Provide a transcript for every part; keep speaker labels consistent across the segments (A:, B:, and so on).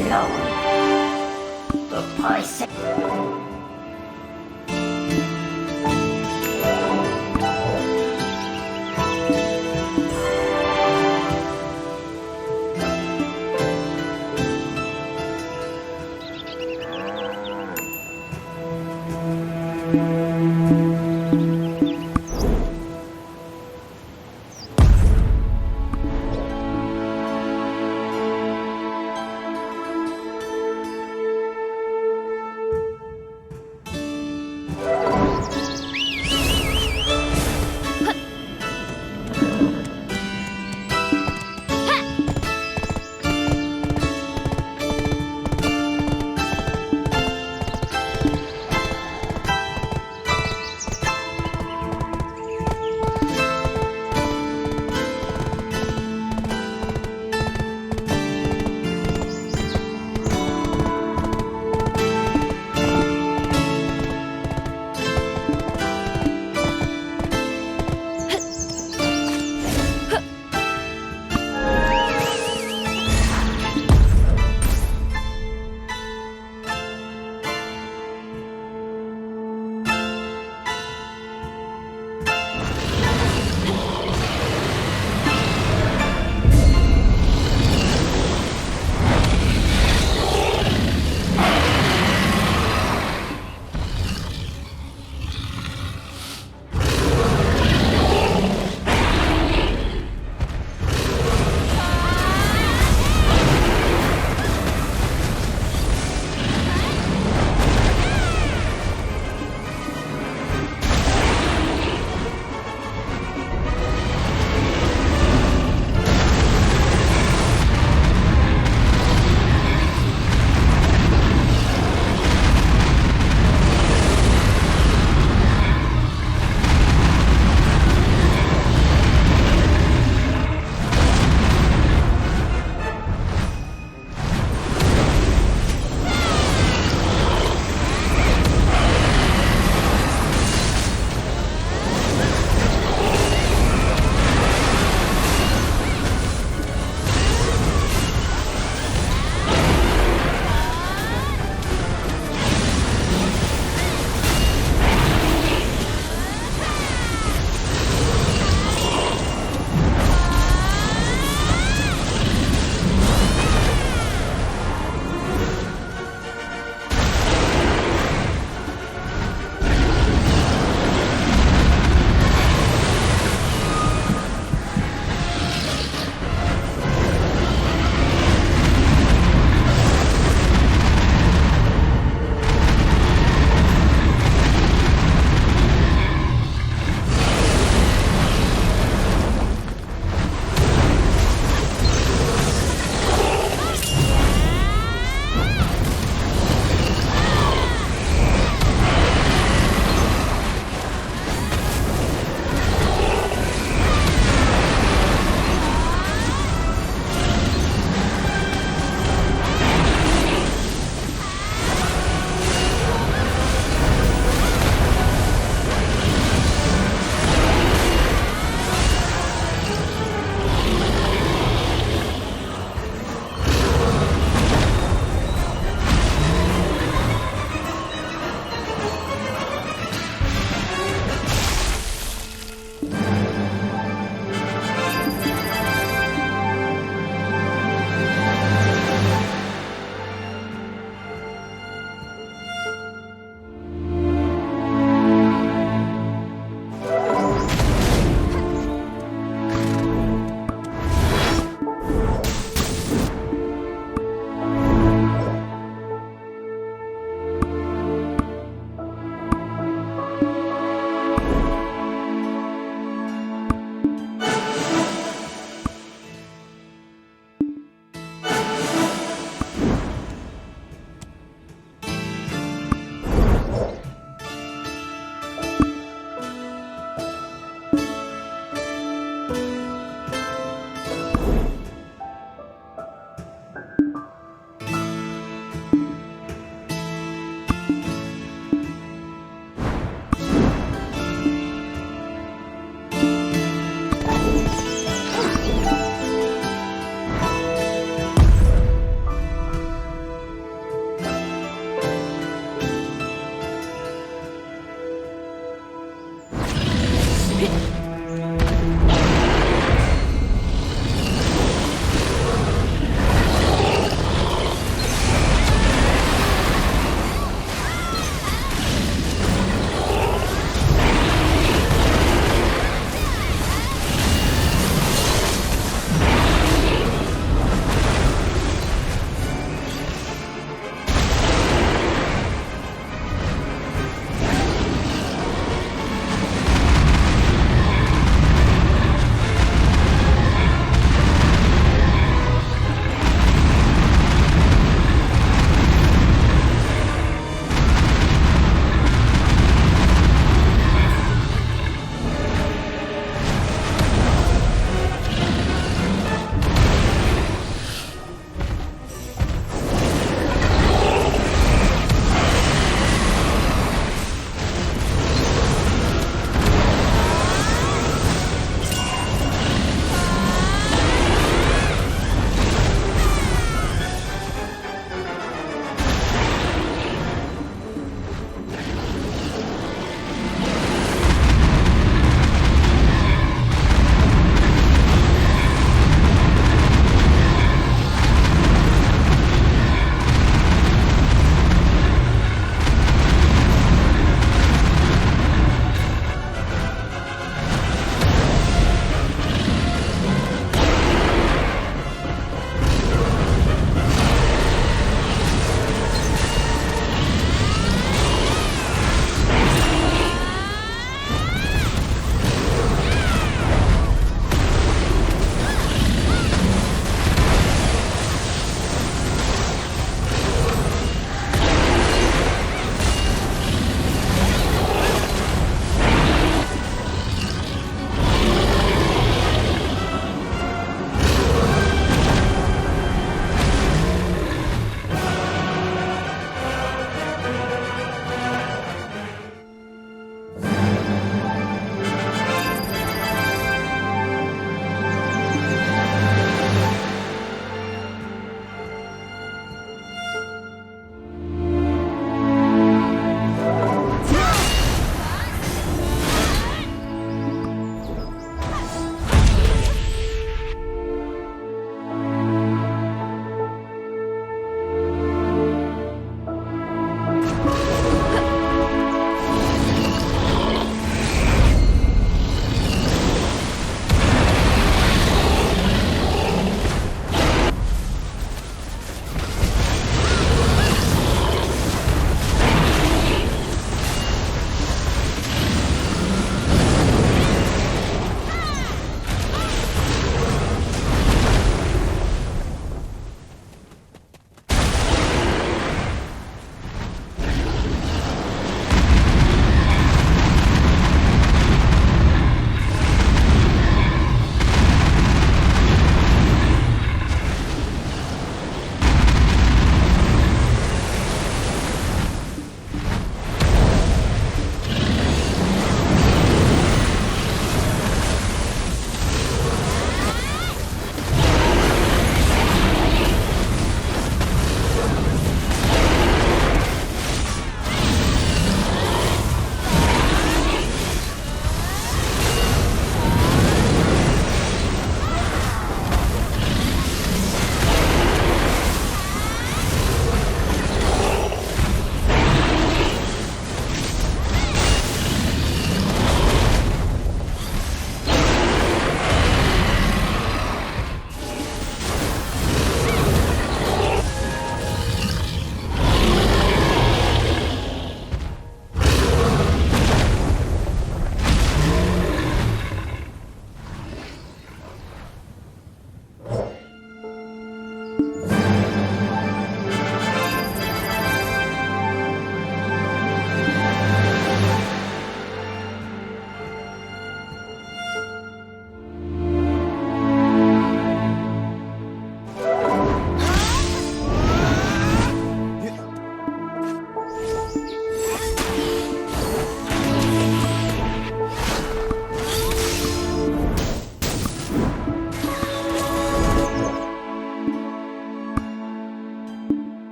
A: alone. The poison.
B: เ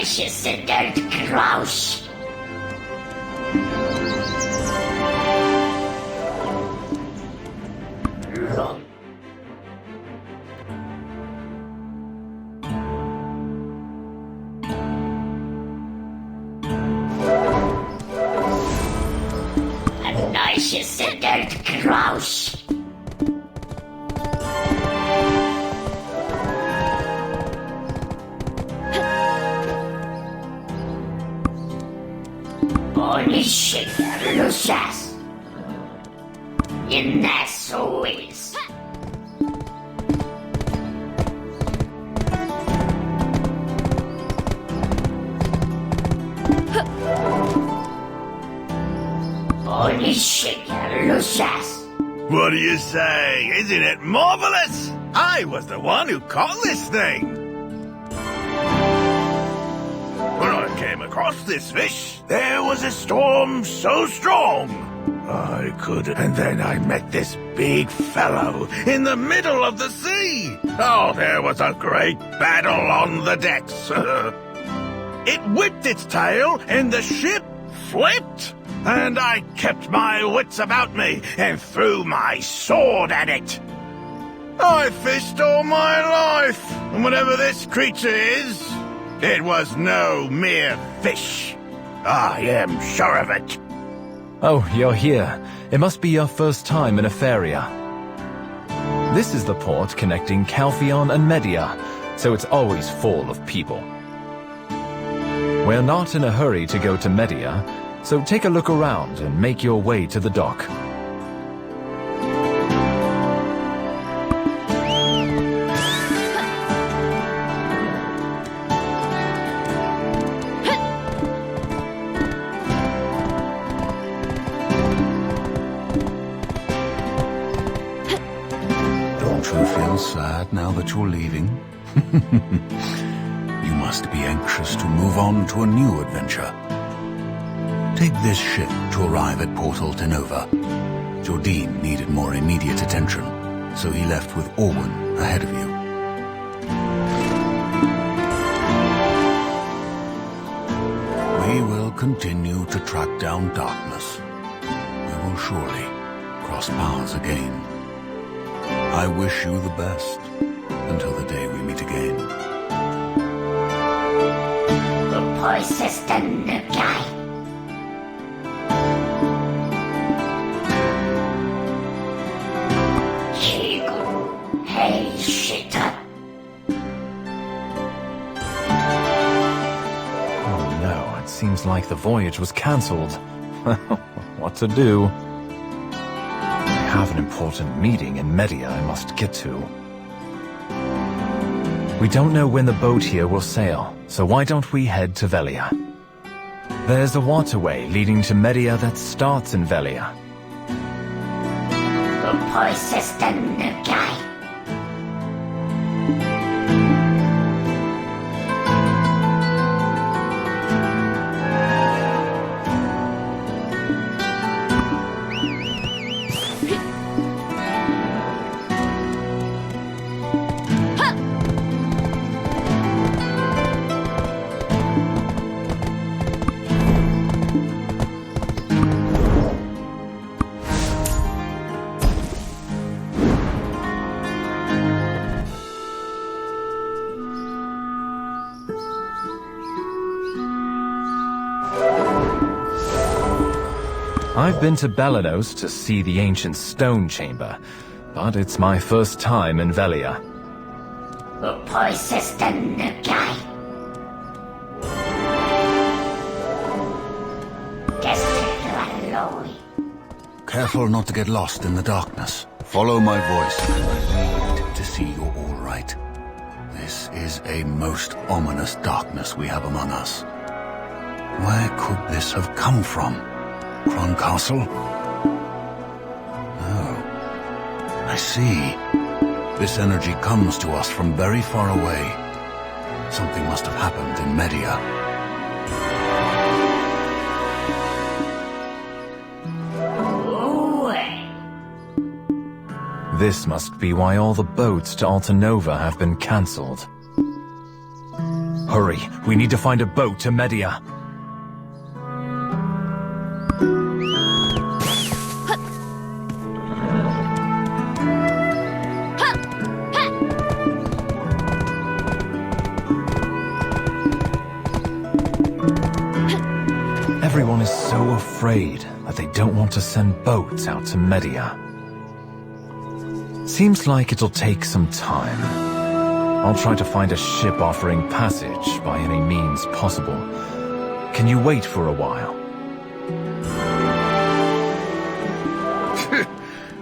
A: Gleichgesinnte Krausch. Rum. Gleichgesinnte Krausch. Lucius in that Swiss. Holy shit, Lucius.
B: What do you say? Isn't it marvelous? I was the one who caught this thing. When I came across this fish, there was a storm so strong. I couldn't. And then I met this big fellow in the middle of the sea. Oh, there was a great battle on the decks. It whipped its tail and the ship flipped. And I kept my wits about me and threw my sword at it. I fished all my life, and whatever this creature is, it was no mere fish. I am sure of it.
C: Oh, you're here. It must be your first time in Etheria. This is the port connecting Calphion and Media, so it's always full of people. We're not in a hurry to go to Media, so take a look around and make your way to the dock.
D: Don't you feel sad now that you're leaving? You must be anxious to move on to a new adventure. Take this ship to arrive at Portal Tenova. Jordine needed more immediate attention, so he left with Orwin ahead of you. We will continue to track down darkness. We will surely cross paths again. I wish you the best until the day we meet again.
A: The persistent guy. Hey, shit up.
C: Oh no, it seems like the voyage was cancelled. What to do? I have an important meeting in Media I must get to. We don't know when the boat here will sail, so why don't we head to Velia? There's a waterway leading to Media that starts in Velia.
A: The persistent guy.
C: I've been to Belenos to see the ancient stone chamber, but it's my first time in Velia.
A: The persistent guy.
D: Careful not to get lost in the darkness. Follow my voice and I need to see you're all right. This is a most ominous darkness we have among us. Where could this have come from? Kron Castle? No. I see. This energy comes to us from very far away. Something must have happened in Media.
C: This must be why all the boats to Alta Nova have been cancelled. Hurry, we need to find a boat to Media. Everyone is so afraid that they don't want to send boats out to Media. Seems like it'll take some time. I'll try to find a ship offering passage by any means possible. Can you wait for a while?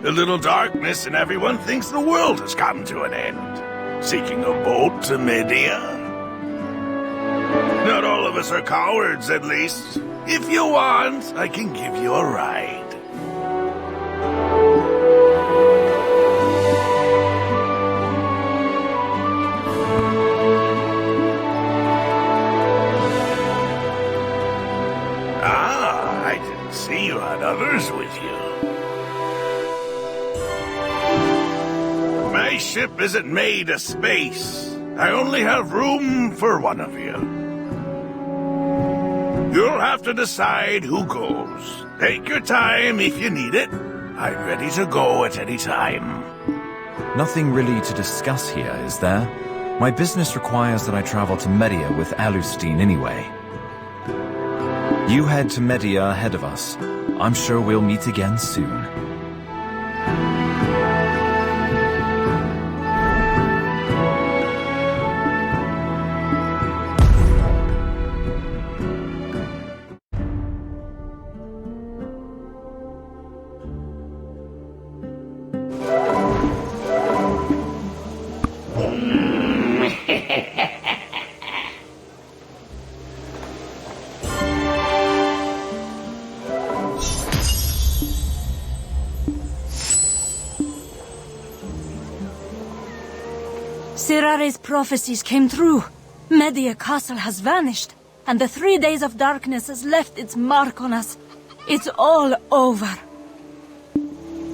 B: A little darkness and everyone thinks the world has come to an end. Seeking a boat to Media? Not all of us are cowards, at least. If you want, I can give you a ride. I didn't see you had others with you. My ship isn't made of space. I only have room for one of you. You'll have to decide who goes. Take your time if you need it. I'm ready to go at any time.
C: Nothing really to discuss here, is there? My business requires that I travel to Media with Alustin anyway. You head to Media ahead of us. I'm sure we'll meet again soon.
E: Sirare's prophecies came true. Media Castle has vanished, and the 3 days of darkness has left its mark on us. It's all over.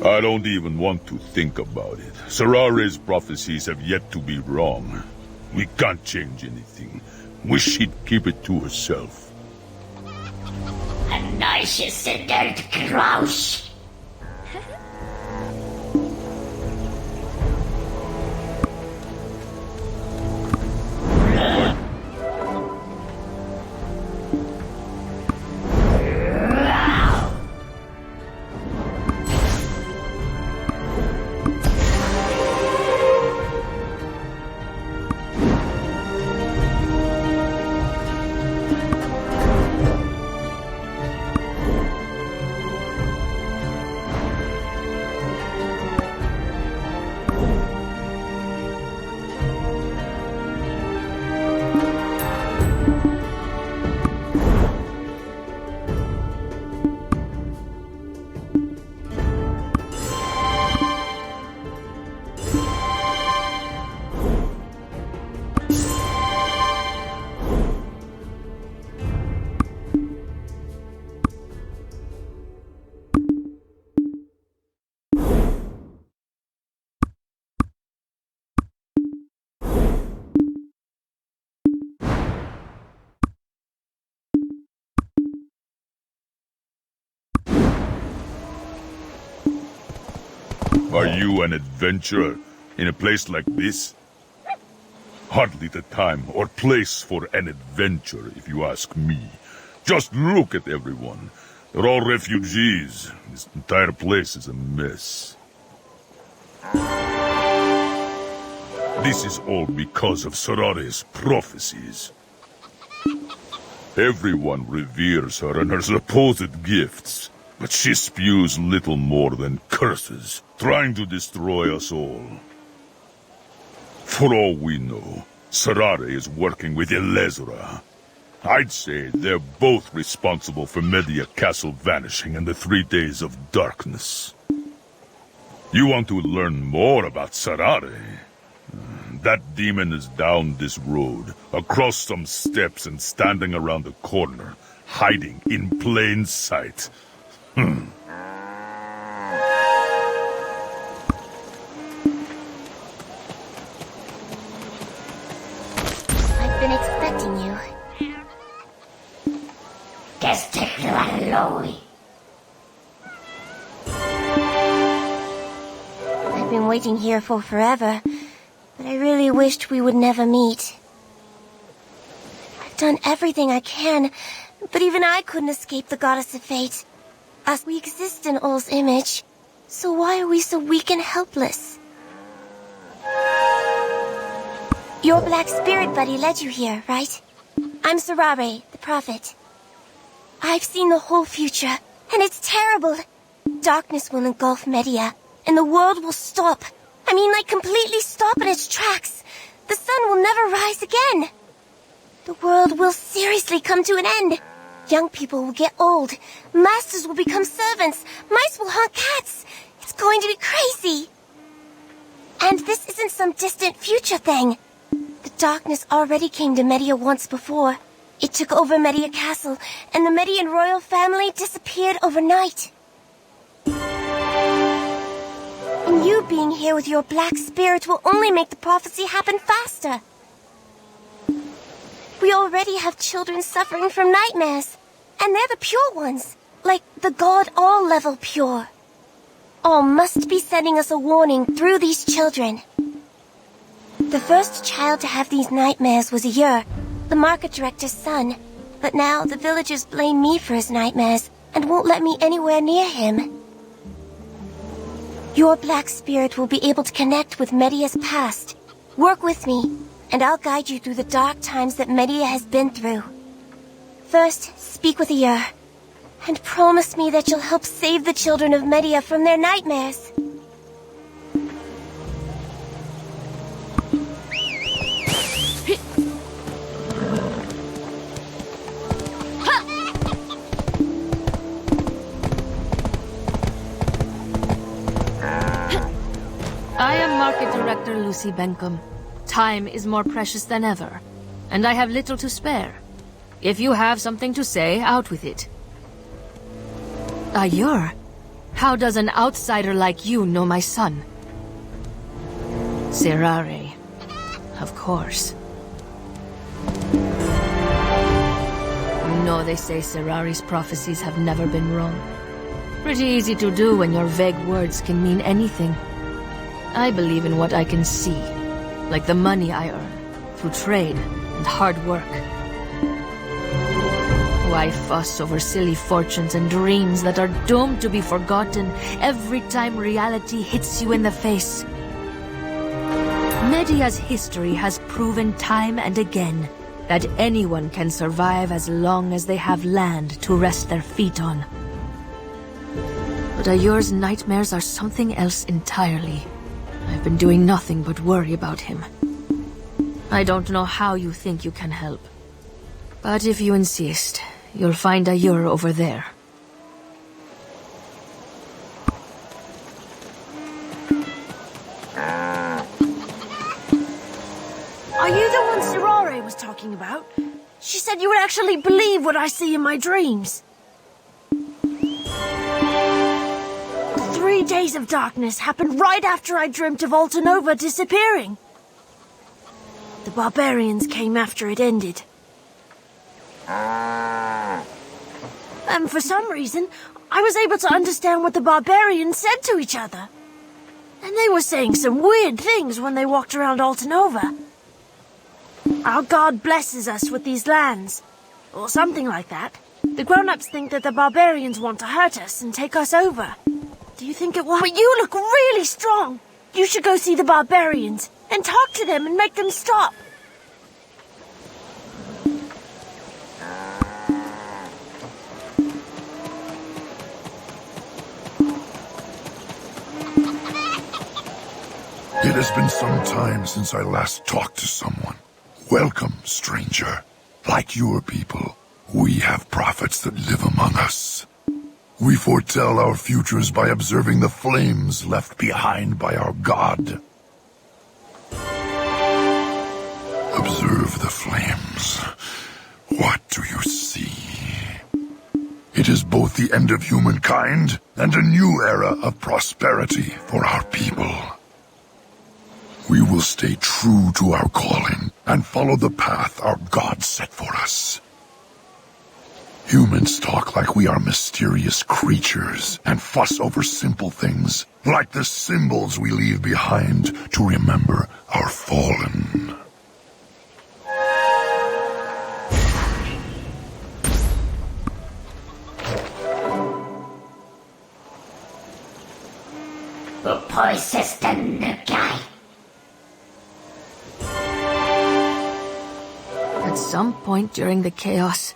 F: I don't even want to think about it. Sirare's prophecies have yet to be wrong. We can't change anything. Wish she'd keep it to herself.
A: A nice dirt grouse.
F: Are you an adventurer in a place like this? Hardly the time or place for an adventure, if you ask me. Just look at everyone. They're all refugees. This entire place is a mess. This is all because of Sirare's prophecies. Everyone reveres her and her supposed gifts, but she spews little more than curses, trying to destroy us all. For all we know, Sirare is working with Elezra. I'd say they're both responsible for Media Castle vanishing and the 3 days of darkness. You want to learn more about Sirare? That demon is down this road, across some steps and standing around the corner, hiding in plain sight.
G: I've been expecting you. I've been waiting here for forever, but I really wished we would never meet. I've done everything I can, but even I couldn't escape the goddess of fate. As we exist in Ol's image, so why are we so weak and helpless? Your black spirit buddy led you here, right? I'm Sarare, the prophet. I've seen the whole future, and it's terrible. Darkness will engulf Media, and the world will stop. I mean, like, completely stop in its tracks. The sun will never rise again. The world will seriously come to an end. Young people will get old. Masters will become servants. Mice will hunt cats. It's going to be crazy. And this isn't some distant future thing. The darkness already came to Media once before. It took over Media Castle, and the Median royal family disappeared overnight. And you being here with your black spirit will only make the prophecy happen faster. We already have children suffering from nightmares, and they're the pure ones, like the God All level pure. All must be sending us a warning through these children. The first child to have these nightmares was Yer, the market director's son, but now the villagers blame me for his nightmares and won't let me anywhere near him. Your black spirit will be able to connect with Media's past. Work with me, and I'll guide you through the dark times that Media has been through. First, speak with Yer, and promise me that you'll help save the children of Media from their nightmares.
E: I am Market Director Lucy Benkom. Time is more precious than ever, and I have little to spare. If you have something to say, out with it. Ayur, how does an outsider like you know my son? Serare, of course. You know they say Serare's prophecies have never been wrong. Pretty easy to do when your vague words can mean anything. I believe in what I can see, like the money I earn, through trade and hard work. Why fuss over silly fortunes and dreams that are doomed to be forgotten every time reality hits you in the face? Media's history has proven time and again that anyone can survive as long as they have land to rest their feet on. But Ayur's nightmares are something else entirely. I've been doing nothing but worry about him. I don't know how you think you can help. But if you insist, you'll find Ayur over there.
H: Are you the one Serare was talking about? She said you would actually believe what I see in my dreams. 3 days of darkness happened right after I dreamt of Altanova disappearing. The barbarians came after it ended. And for some reason, I was able to understand what the barbarians said to each other. And they were saying some weird things when they walked around Altanova. Our god blesses us with these lands, or something like that. The grown-ups think that the barbarians want to hurt us and take us over. Do you think it will? But you look really strong. You should go see the barbarians and talk to them and make them stop.
F: It has been some time since I last talked to someone. Welcome, stranger. Like your people, we have prophets that live among us. We foretell our futures by observing the flames left behind by our god. Observe the flames. What do you see? It is both the end of humankind and a new era of prosperity for our people. We will stay true to our calling and follow the path our gods set for us. Humans talk like we are mysterious creatures and fuss over simple things, like the symbols we leave behind to remember our fallen.
E: At some point during the chaos,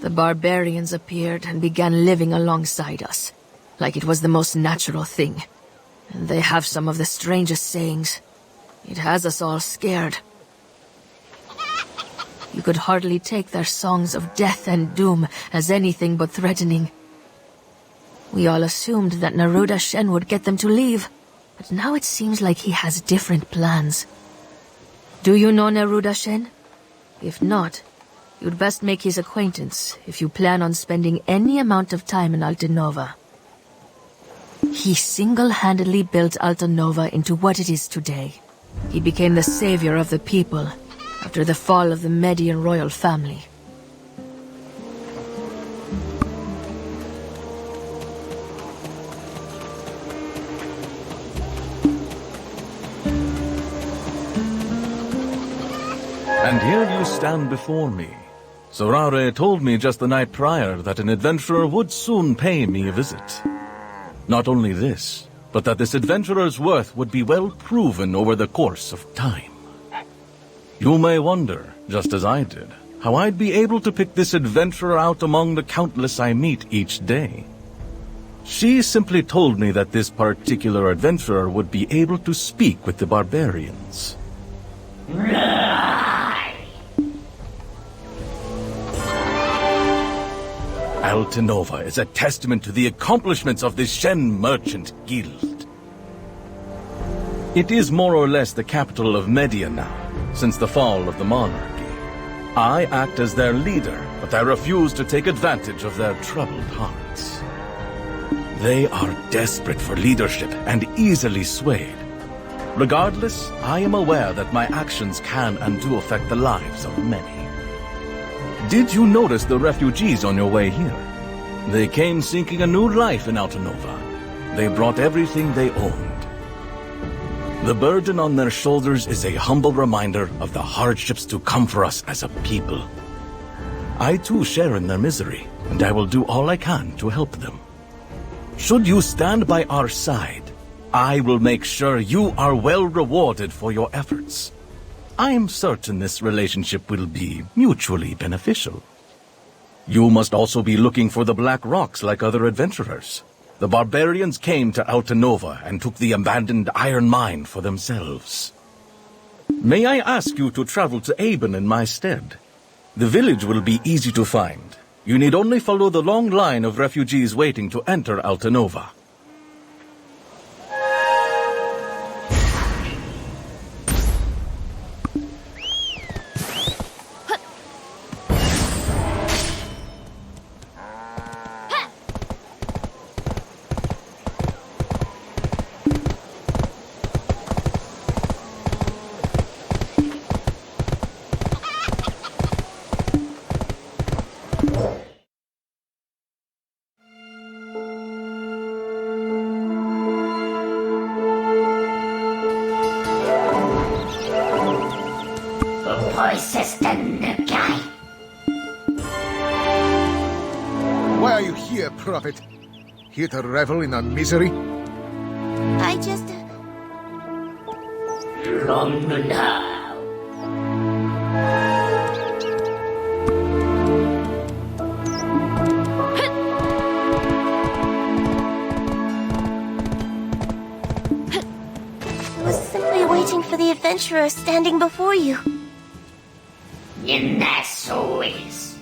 E: the barbarians appeared and began living alongside us, like it was the most natural thing. And they have some of the strangest sayings. It has us all scared. You could hardly take their songs of death and doom as anything but threatening. We all assumed that Neruda Shen would get them to leave, but now it seems like he has different plans. Do you know Neruda Shen? If not, you'd best make his acquaintance if you plan on spending any amount of time in Altanova. He single-handedly built Altanova into what it is today. He became the savior of the people after the fall of the Median royal family.
C: And here you stand before me. Sorare told me just the night prior that an adventurer would soon pay me a visit. Not only this, but that this adventurer's worth would be well proven over the course of time. You may wonder, just as I did, how I'd be able to pick this adventurer out among the countless I meet each day. She simply told me that this particular adventurer would be able to speak with the barbarians. Altanova is a testament to the accomplishments of the Shen Merchant Guild. It is more or less the capital of Media now, since the fall of the monarchy. I act as their leader, but I refuse to take advantage of their troubled hearts. They are desperate for leadership and easily swayed. Regardless, I am aware that my actions can and do affect the lives of many. Did you notice the refugees on your way here? They came seeking a new life in Altanova. They brought everything they owned. The burden on their shoulders is a humble reminder of the hardships to come for us as a people. I too share in their misery, and I will do all I can to help them. Should you stand by our side, I will make sure you are well rewarded for your efforts. I am certain this relationship will be mutually beneficial. You must also be looking for the Black Rocks like other adventurers. The barbarians came to Altanova and took the abandoned iron mine for themselves. May I ask you to travel to Aben in my stead? The village will be easy to find. You need only follow the long line of refugees waiting to enter Altanova.
I: Why are you here, Prophet? Here to revel in our misery?
G: I just...
A: Long now.
G: I was simply waiting for the adventurer standing before you.
A: And that's always.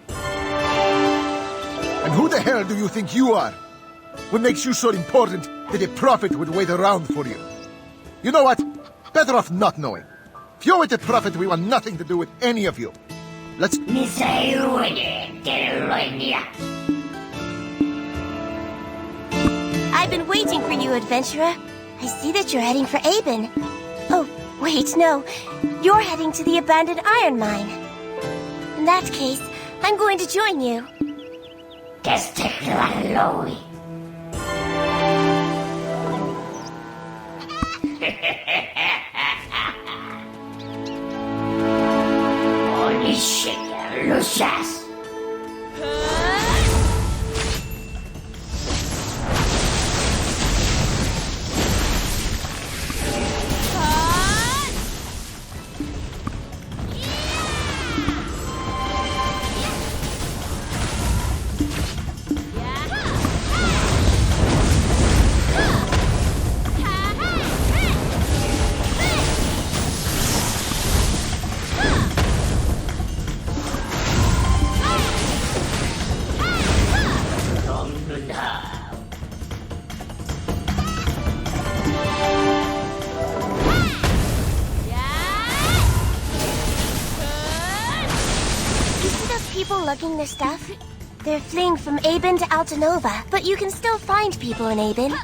I: And who the hell do you think you are? What makes you so important that a prophet would wait around for you? You know what? Better off not knowing. If you're with the prophet, we want nothing to do with any of you. Let's...
G: I've been waiting for you, adventurer. I see that you're heading for Aben. Oh, wait, no. You're heading to the abandoned iron mine. In that case, I'm going to join you.
A: Holy shit, Lucius.
G: Lugging their stuff? They're fleeing from Aben to Altanova, but you can still find people in Aben.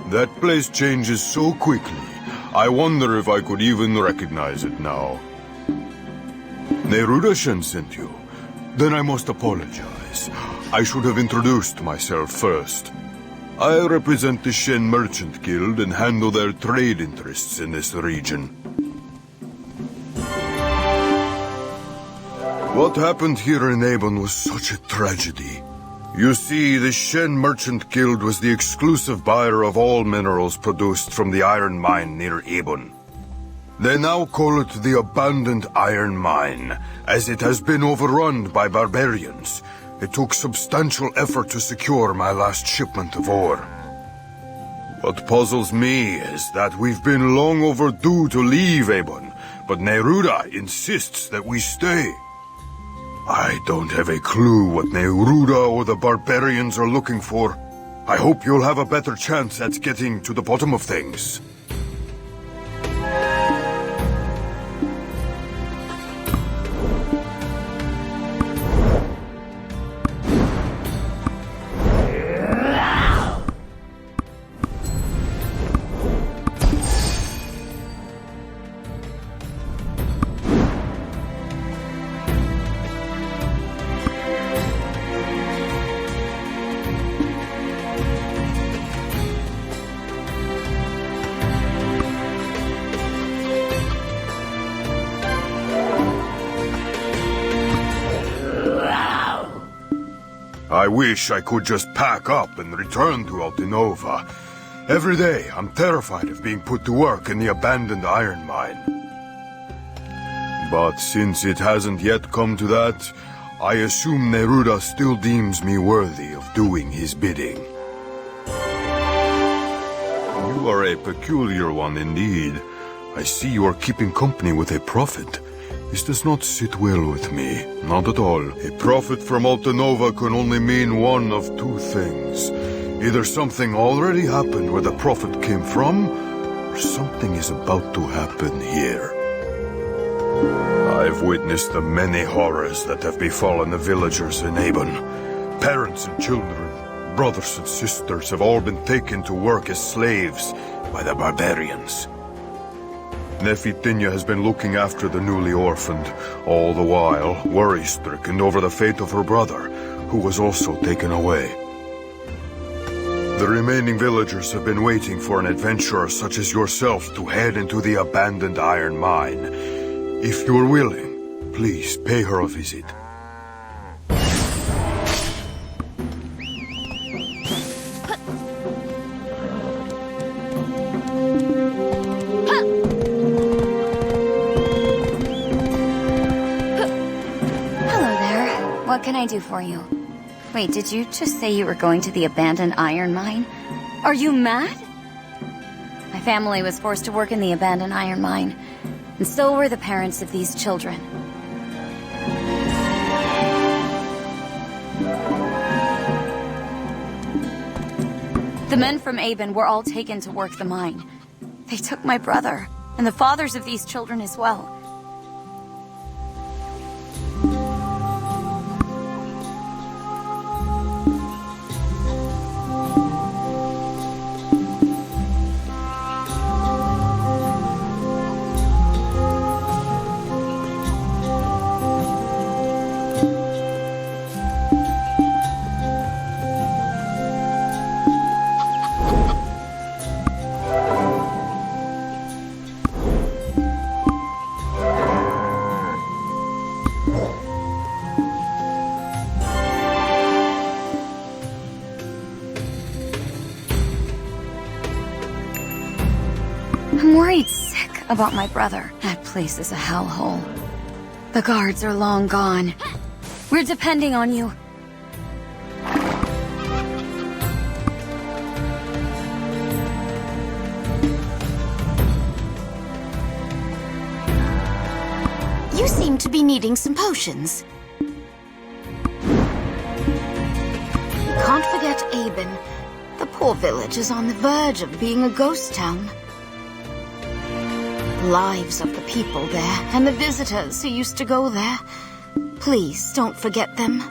F: That place changes so quickly. I wonder if I could even recognize it now. Neruda-shen sent you. Then I must apologize. I should have introduced myself first. I represent the Shen Merchant Guild and handle their trade interests in this region. What happened here in Aben was such a tragedy. You see, the Shen Merchant Guild was the exclusive buyer of all minerals produced from the iron mine near Aben. They now call it the Abandoned Iron Mine, as it has been overrun by barbarians. It took substantial effort to secure my last shipment of ore. What puzzles me is that we've been long overdue to leave Aben, but Neruda insists that we stay. I don't have a clue what Neruda or the barbarians are looking for. I hope you'll have a better chance at getting to the bottom of things. I wish I could just pack up and return to Altanova. Every day, I'm terrified of being put to work in the abandoned iron mine. But since it hasn't yet come to that, I assume Neruda still deems me worthy of doing his bidding. You are a peculiar one indeed. I see you are keeping company with a prophet. This does not sit well with me, not at all. A prophet from Altanova can only mean one of two things. Either something already happened where the prophet came from, or something is about to happen here. I've witnessed the many horrors that have befallen the villagers in Aben. Parents and children, brothers and sisters have all been taken to work as slaves by the barbarians. Nephitinya has been looking after the newly orphaned, all the while worry-stricken over the fate of her brother, who was also taken away. The remaining villagers have been waiting for an adventurer such as yourself to head into the abandoned iron mine. If you're willing, please pay her a visit.
J: What can I do for you? Wait, did you just say you were going to the abandoned iron mine? Are you mad? My family was forced to work in the abandoned iron mine, and so were the parents of these children. The men from Aben were all taken to work the mine. They took my brother, and the fathers of these children as well. I'm worried sick about my brother. That place is a hellhole. The guards are long gone. We're depending on you.
H: You seem to be needing some potions. We can't forget Aben. The poor village is on the verge of being a ghost town. The lives of the people there and the visitors who used to go there. Please don't forget them.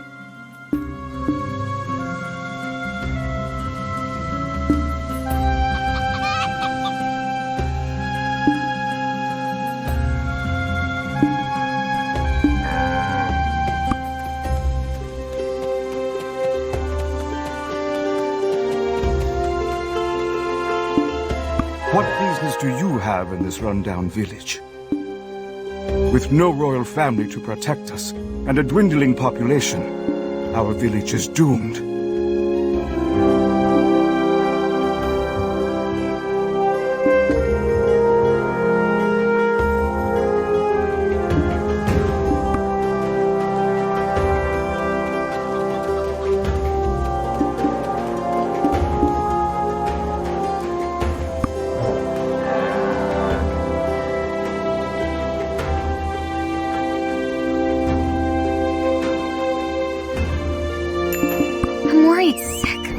K: What business do you have in this rundown village? With no royal family to protect us and a dwindling population, our village is doomed.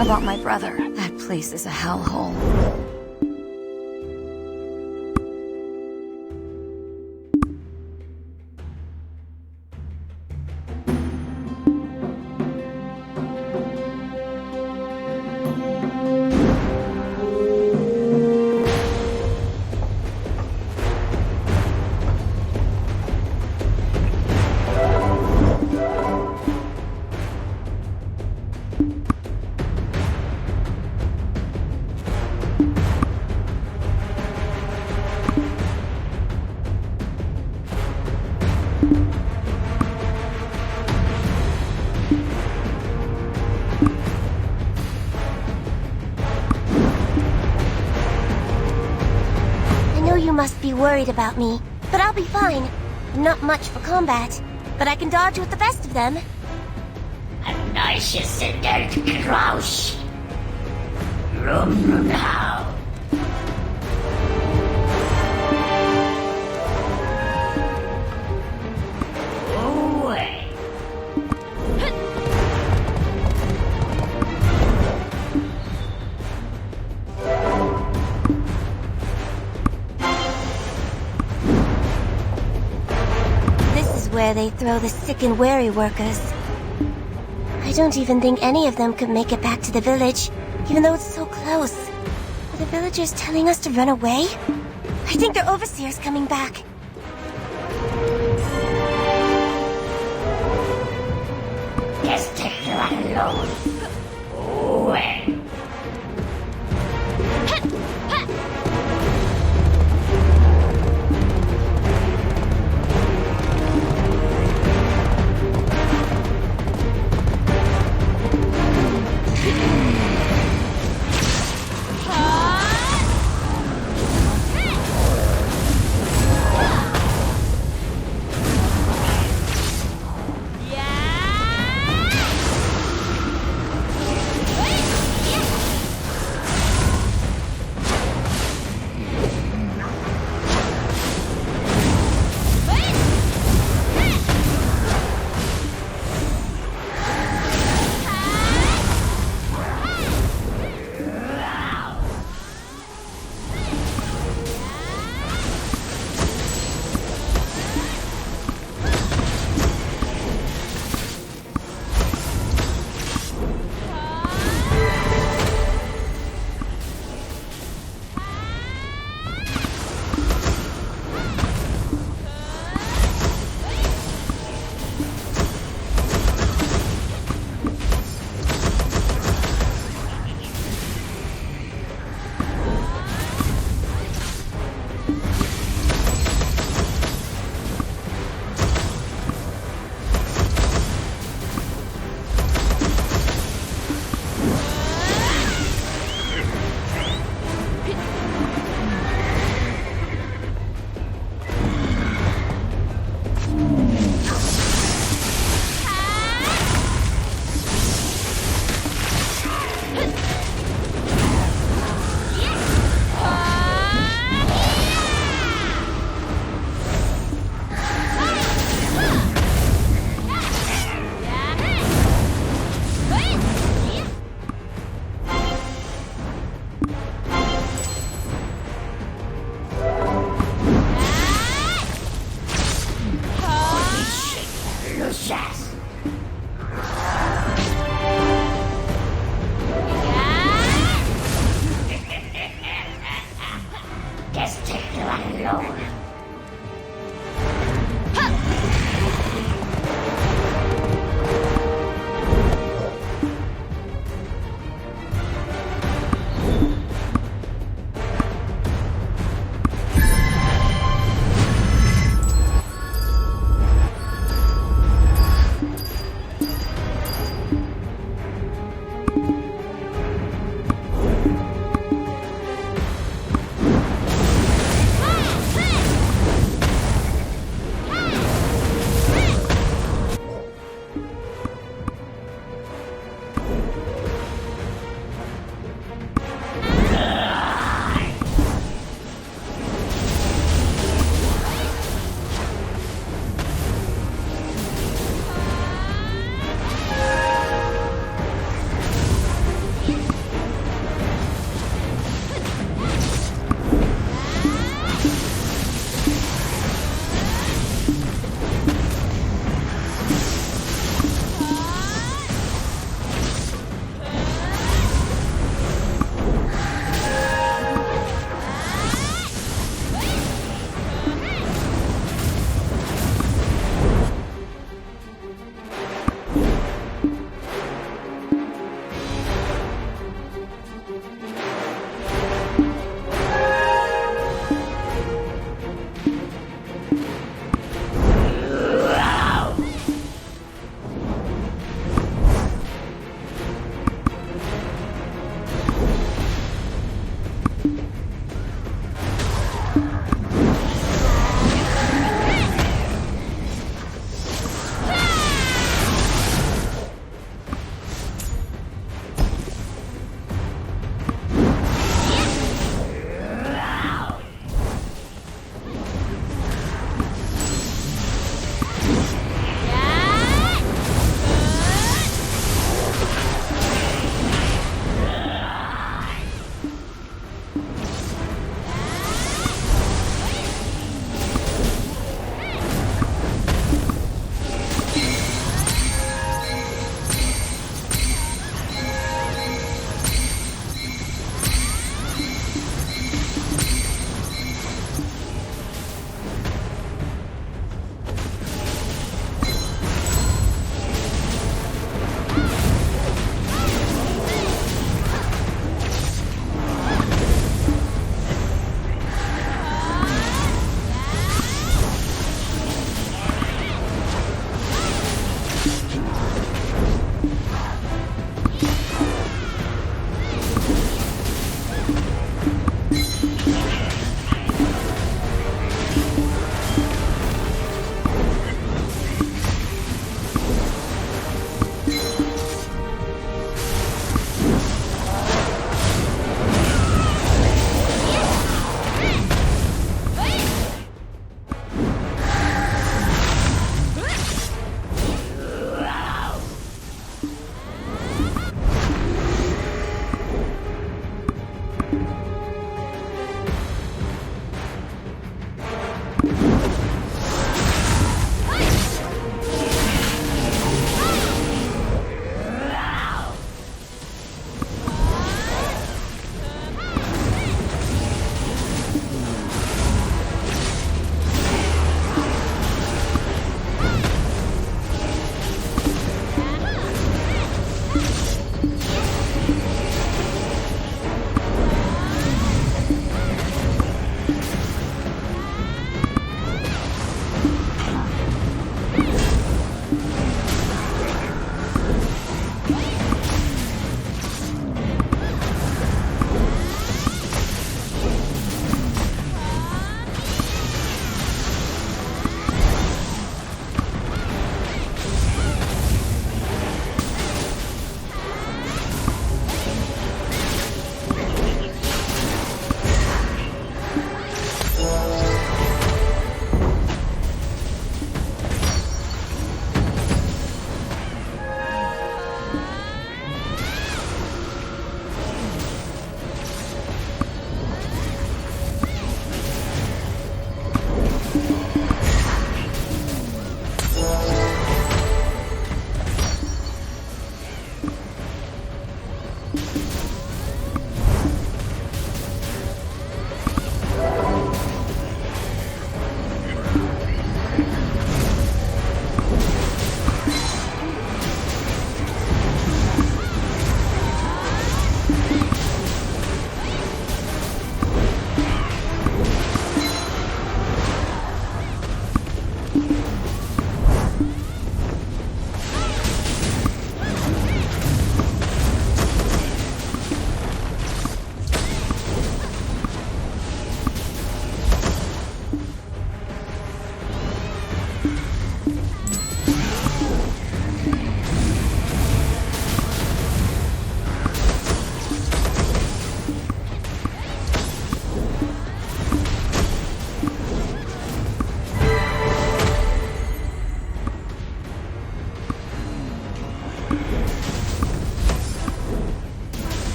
J: About my brother. That place is a hellhole.
G: You must be worried about me, but I'll be fine. I'm not much for combat, but I can dodge with the best of them.
A: Ein neues Krausch. Rum now.
G: Where they throw the sick and weary workers. I don't even think any of them could make it back to the village, even though it's so close. Are the villagers telling us to run away? I think their overseer's coming back.
A: Just take that alone. Just take you alone.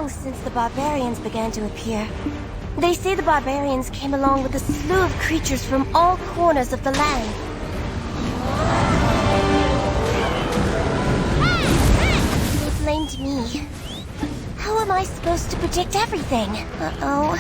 G: Since the barbarians began to appear. They say the barbarians came along with a slew of creatures from all corners of the land. They blamed me. How am I supposed to predict everything? Uh-oh.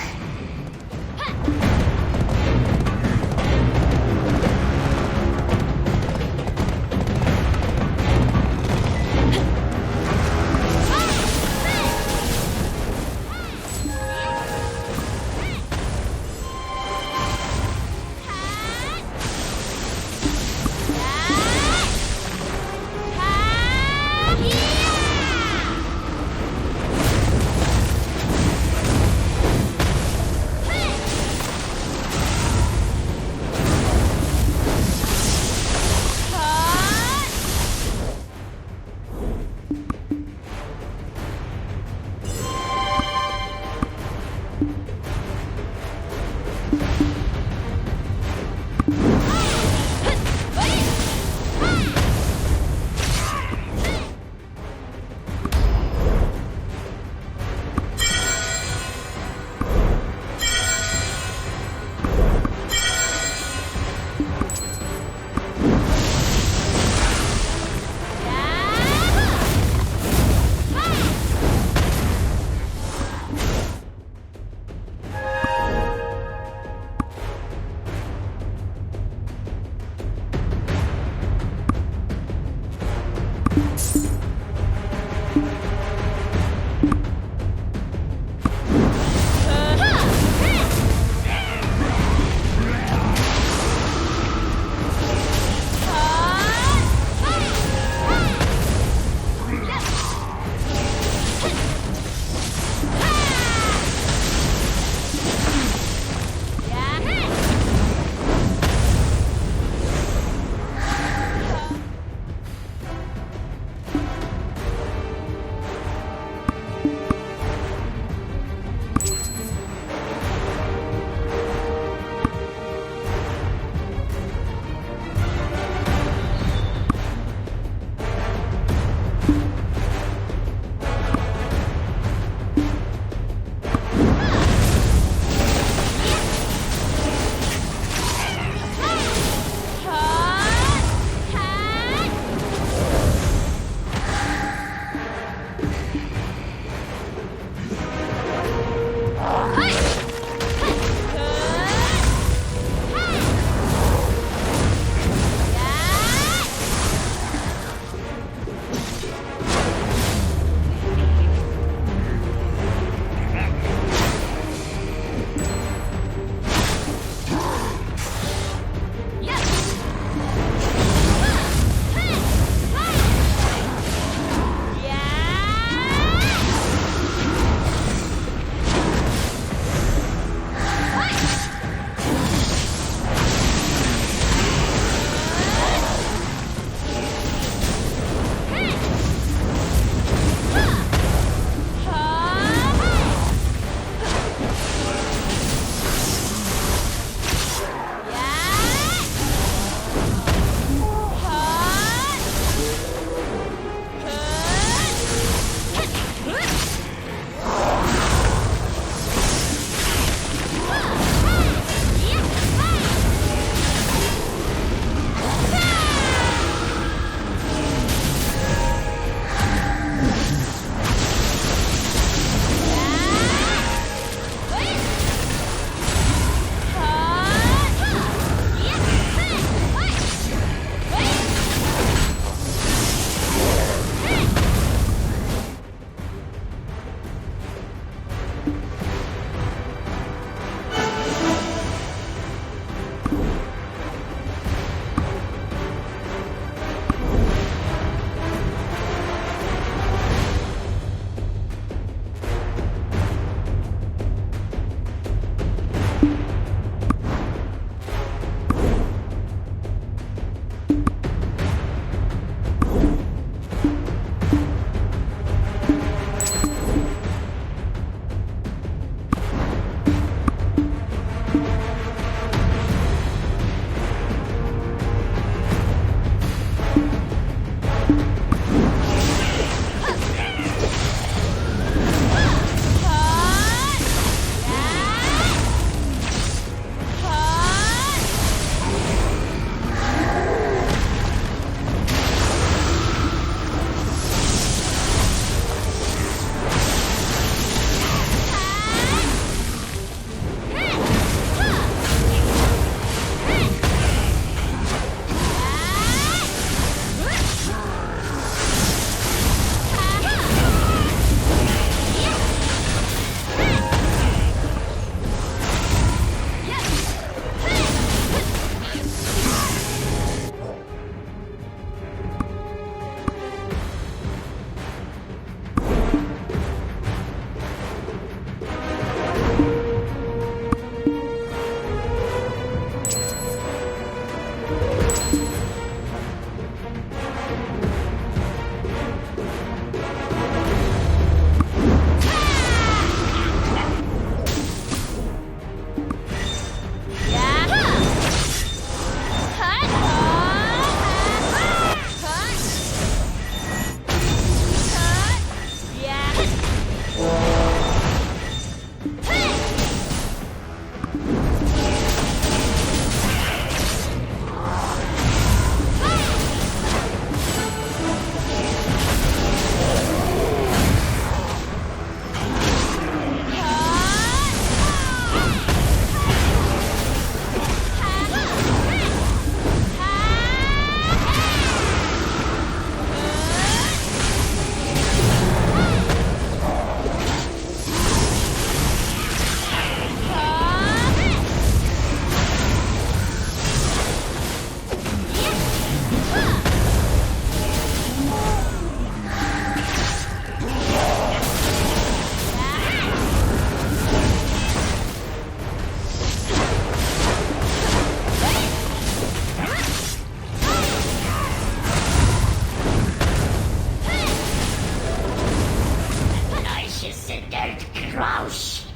A: Kraus.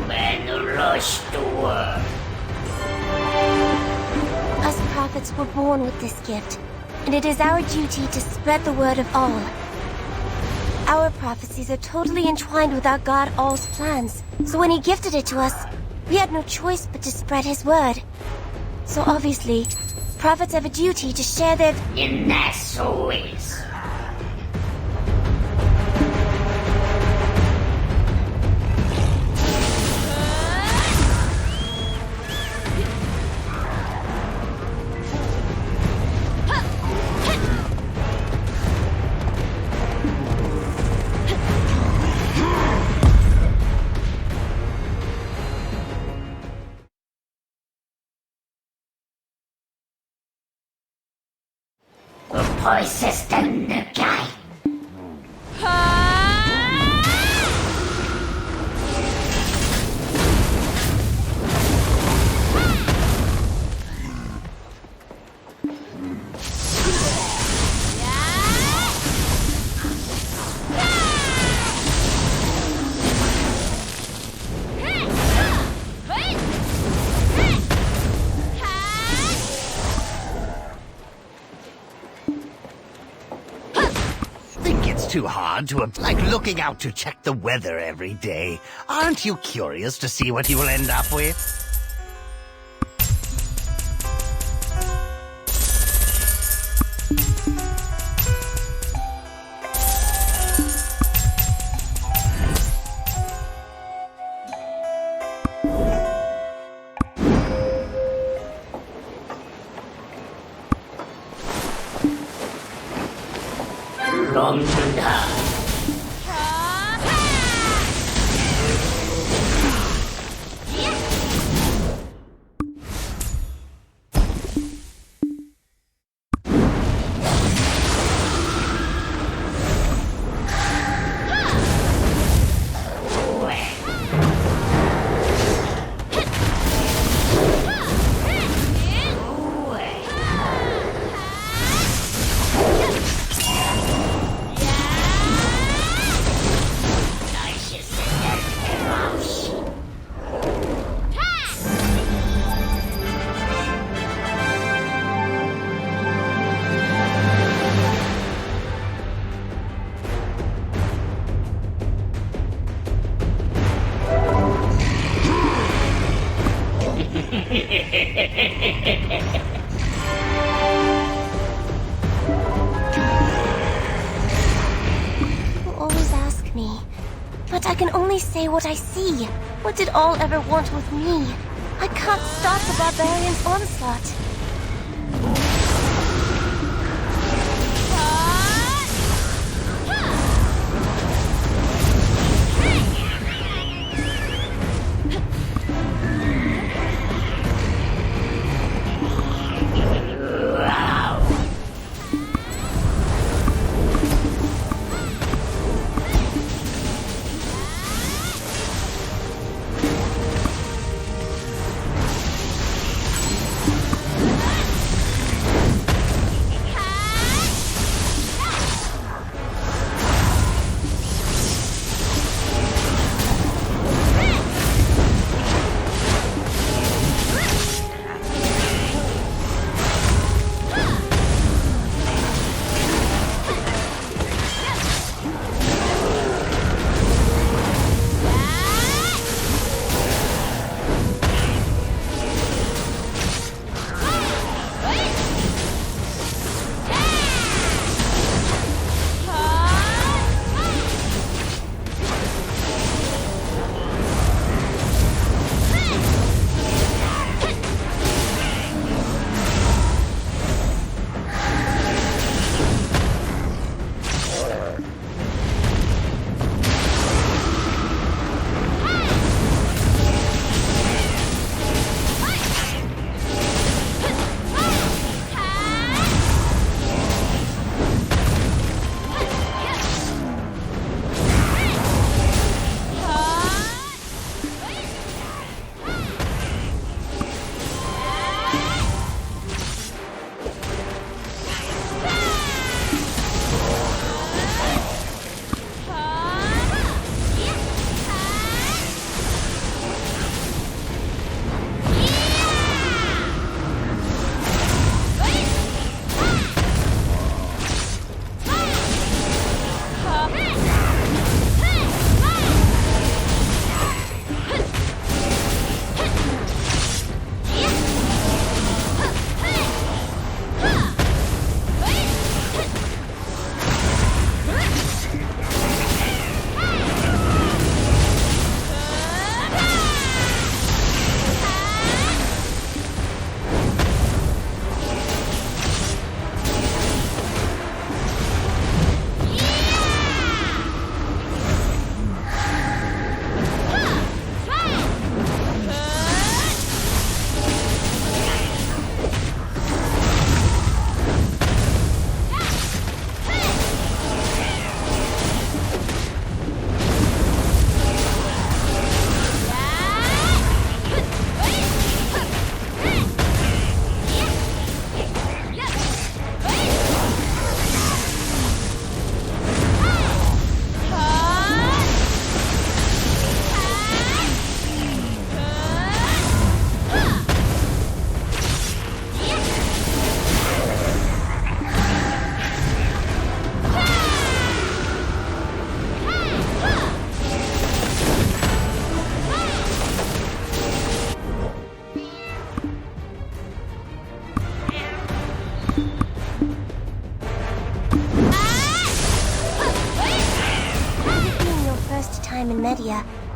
A: Men rush the word.
G: Us prophets were born with this gift, and it is our duty to spread the word of all. Our prophecies are totally entwined with our God All's plans, so when he gifted it to us, we had no choice but to spread his word. So obviously, prophets have a duty to share their...
A: In that's always. Voices in the guy.
L: Too hard to like looking out to check the weather every day. Aren't you curious to see what you will end up with?
A: From the dark.
G: People always ask me, but I can only say what I see. What did all ever want with me? I can't stop the barbarian's onslaught.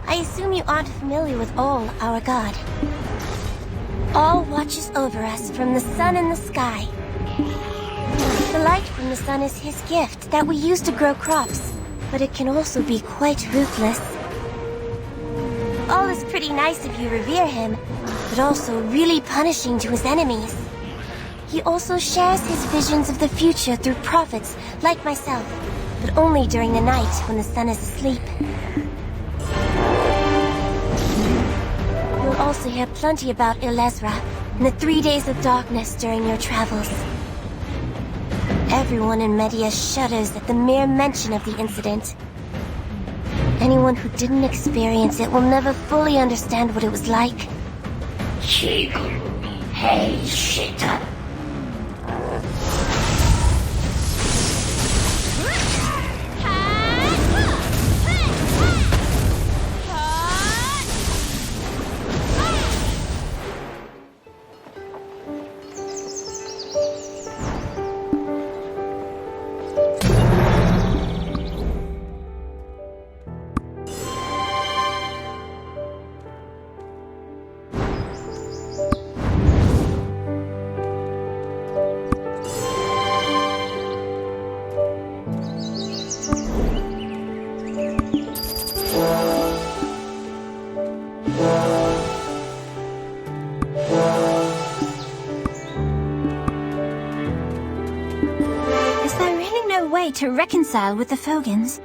G: I assume you aren't familiar with All, our god. All watches over us from the sun in the sky. The light from the sun is his gift that we use to grow crops, but it can also be quite ruthless. All is pretty nice if you revere him, but also really punishing to his enemies. He also shares his visions of the future through prophets like myself, but only during the night when the sun is asleep. You'll also hear plenty about Ilezra and the 3 days of darkness during your travels. Everyone in Media shudders at the mere mention of the incident. Anyone who didn't experience it will never fully understand what it was like.
A: Chico, hey, shit up.
G: Is there really no way to reconcile with the Fogans?